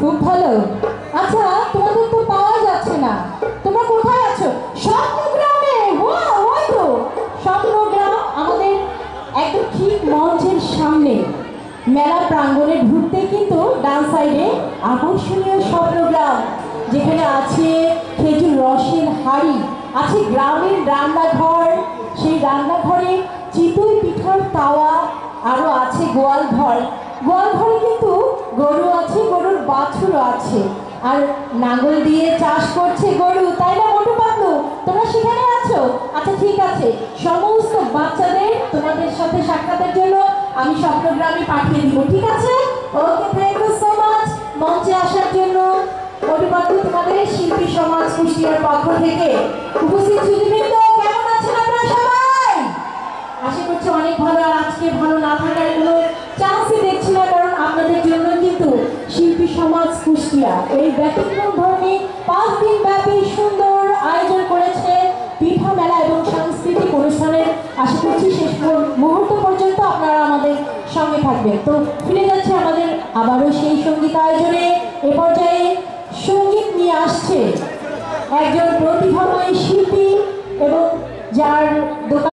খুব ভালো। আচ্ছা, তোমাদের তো পাওয়া যাচ্ছে না, তোমরা কোথায় আছো? স্বপ্নগ্রামে। ওই তো স্বপ্নগ্রাম, আমাদের একদম ঠিক মঞ্চের সামনে মেলা প্রাঙ্গণে ঢুকতে কিন্তু ডান সাইডে আকর্ষণীয় স্বপ্নগ্রাম, যেখানে আছে খেজুর রসের হাড়ি, আছে গ্রামের রান্নাঘর, সেই রান্নাঘরে চিতই পিঠার তাওয়া, আরো আছে গোয়াল ঘর। গোয়াল ঘরে কিন্তু গরু আছে, গরুর বাছুরও আছে, আর নাঙ্গল দিয়ে চাষ করছে গরু, তাই না মোটু পাতলু? তোমরা সেখানে আছো? আচ্ছা ঠিক আছে, সমস্ত বাচ্চাদের তোমাদের সাথে সাক্ষাতের জন্য আমি স্বপ্নগ্রামে পাঠিয়ে দিব, ঠিক আছে? ওকে, থ্যাংক ইউ সো মাচ মঞ্চে আসার জন্য। মোটু পাতলু তোমাদের শিল্পী সমাজ কুষ্টিয়ার পক্ষ থেকে উপস্থিত সুধীবৃন্দ, কেমন আছেন আপনারা সবাই? আশা করছি অনেক ভালো। আর আজকে ভালো না থাকার কোনো চান্সই দেখছি না, কারণ আপনাদের জন্য কিন্তু শিল্পী সমাজ কুষ্টিয়া এই ব্যতিক্রম ধর্মী 5 দিন ব্যাপী সুন্দর আয়োজন করেছে পিঠা মেলা এবং সাংস্কৃতিক অনুষ্ঠানের। আশা করছি শেষ মুহূর্ত পর্যন্ত আপনারা আমাদের সঙ্গে থাকবেন। তো ফিরে যাচ্ছে আমাদের আবারও সেই সঙ্গীত আয়োজনে। এ পর্যায়ে সঙ্গীত নিয়ে আসছে একজন প্রতিভাময় শিল্পী এবং যার দোকান